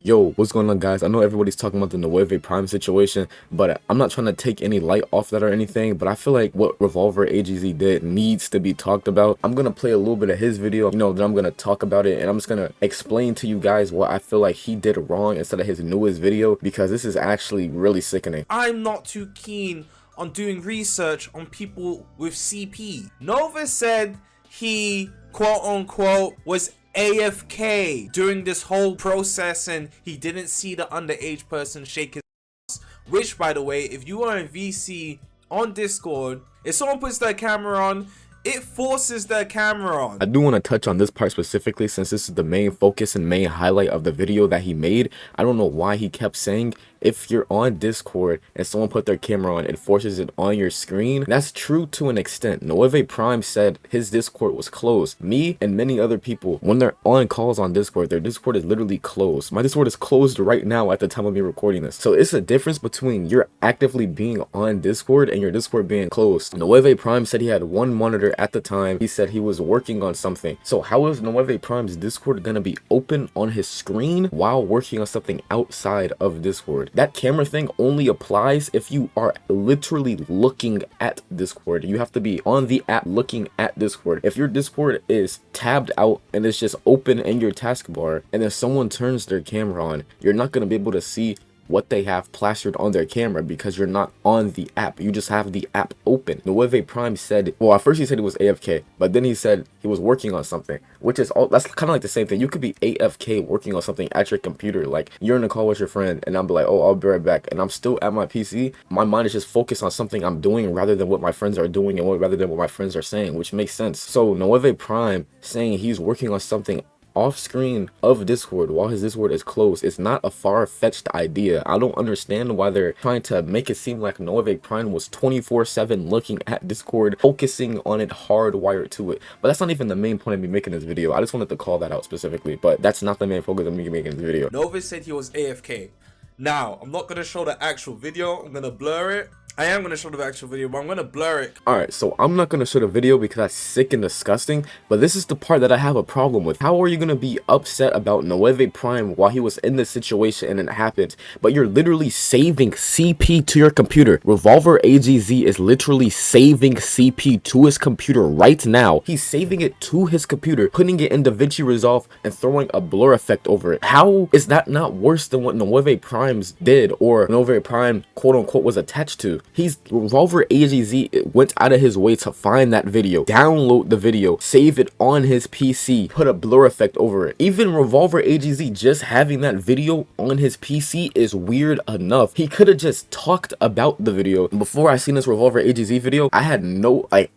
Yo, what's going on, guys? I know everybody's talking about the Revolver Prime situation, but I'm not trying to take any light off that or anything, but I feel like what Revolver Agz did needs to be talked about. I'm gonna play a little bit of his video, then I'm gonna talk about it, and I'm just gonna explain to you guys what I feel like he did wrong instead of his newest video, because this is actually really sickening. I'm not too keen on doing research on people with CP. Nova said he, quote unquote, was AFK during this whole process and he didn't see the underage person shake his ass. Which, by the way, if you are in VC on Discord, if someone puts their camera on, it forces their camera on. I do want to touch on this part specifically since this is the main focus and main highlight of the video that he made. I don't know why he kept saying if you're on Discord and someone put their camera on, it forces it on your screen. That's true to an extent. Revolver Prime said his Discord was closed. Me and many other people, when they're on calls on Discord, their Discord is literally closed. My Discord is closed right now at the time of me recording this. So it's a difference between you're actively being on Discord and your Discord being closed. Revolver Prime said he had one monitor at the time. He said he was working on something. So how is Revolver Prime's Discord gonna be open on his screen while working on something outside of Discord? That camera thing only applies if you are literally looking at Discord. You have to be on the app looking at Discord. If your Discord is tabbed out and it's just open in your taskbar, and then someone turns their camera on, you're not going to be able to see what they have plastered on their camera because you're not on the app. You just have the app open. Revolver Prime said, well, at first he said he was AFK, but then he said he was working on something, which is all, that's kind of like the same thing. You could be AFK working on something at your computer. Like you're in a call with your friend and I'm like, oh, I'll be right back. And I'm still at my PC. My mind is just focused on something I'm doing rather than what my friends are doing and rather than what my friends are saying, which makes sense. So Revolver Prime saying he's working on something off screen of Discord while his Discord is closed, it's not a far-fetched idea. I don't understand why they're trying to make it seem like Revolver Prime was 24/7 looking at Discord, focusing on it, hardwired to it. But that's not even the main point of me making this video. I just wanted to call that out specifically, but that's not the main focus of me making this video. Nova said he was AFK. Now, I'm not gonna show the actual video, I'm gonna blur it. I am going to show the actual video, but I'm going to blur it. Alright, so I'm not going to show the video because that's sick and disgusting, but this is the part that I have a problem with. How are you going to be upset about Revolver Prime while he was in this situation and it happened, but you're literally saving CP to your computer? Revolveragz is literally saving CP to his computer right now. He's saving it to his computer, putting it in DaVinci Resolve and throwing a blur effect over it. How is that not worse than what Revolver Prime's did or Revolver Prime quote unquote was attached to? Revolveragz went out of his way to find that video, download the video, save it on his PC, put a blur effect over it. Even Revolveragz just having that video on his PC is weird enough. He could have just talked about the video. Before I seen this Revolveragz video, I had no I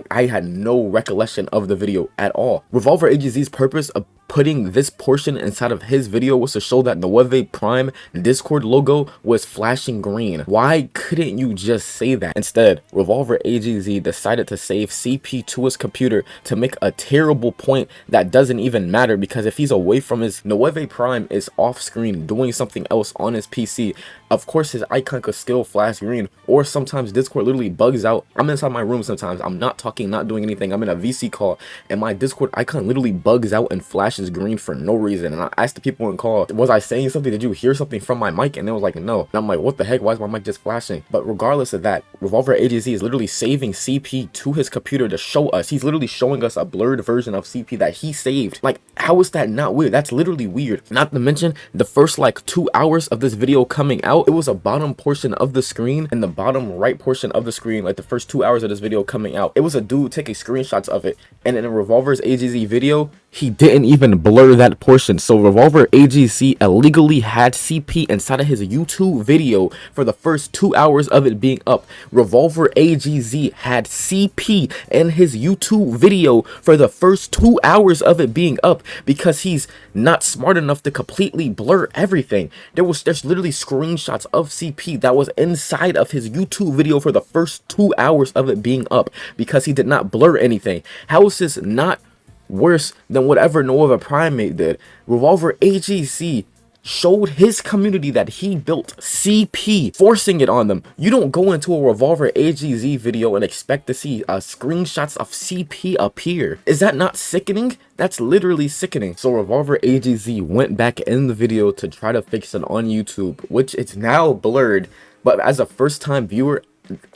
had no recollection of the video at all. Revolveragz's purpose of putting this portion inside of his video was to show that the Revolver Prime Discord logo was flashing green. Why couldn't you just say that? Instead, Revolveragz decided to save CP to his computer to make a terrible point that doesn't even matter, because if he's away from his Revolver Prime is off screen doing something else on his PC, of course his icon could still flash green, or sometimes Discord literally bugs out. I'm inside my room sometimes, I'm not talking, not doing anything, I'm in a VC call and my Discord icon literally bugs out and flashes green for no reason. And I asked the people in call, was I saying something? Did you hear something from my mic? And they was like, no. And I'm like, what the heck? Why is my mic just flashing? But regardless of that, Revolveragz is literally saving CP to his computer to show us. He's literally showing us a blurred version of CP that he saved. Like, how is that not weird? That's literally weird. Not to mention the first like 2 hours of this video coming out, it was a bottom portion of the screen and the bottom right portion of the screen, like the first 2 hours of this video coming out, it was a dude taking screenshots of it. And in a Revolveragz video, he didn't even blur that portion. So Revolveragz illegally had CP inside of his YouTube video for the first 2 hours of it being up. Revolveragz had CP in his YouTube video for the first 2 hours of it being up because he's not smart enough to completely blur everything. There's literally screenshots of CP that was inside of his YouTube video for the first 2 hours of it being up because he did not blur anything. How is this not worse than whatever Revolver Prime did? Revolveragz showed his community that he built CP, forcing it on them. You don't go into a Revolver Agz video and expect to see screenshots of CP appear. Is that not sickening? That's literally sickening. So Revolver Agz went back in the video to try to fix it on YouTube, which it's now blurred, but as a first time viewer,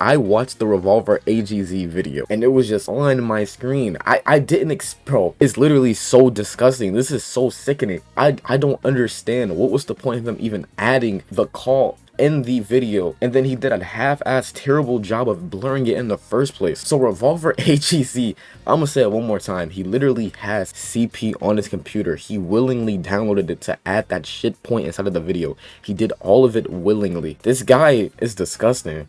I watched the Revolver Agz video and it was just on my screen. I didn't bro, it's literally so disgusting. This is so sickening. I don't understand what was the point of him even adding the call in the video, and then he did a half-ass terrible job of blurring it in the first place. So Revolver Agz, I'm gonna say it one more time, he literally has CP on his computer. He willingly downloaded it to add that shit point inside of the video. He did all of it willingly. This guy is disgusting.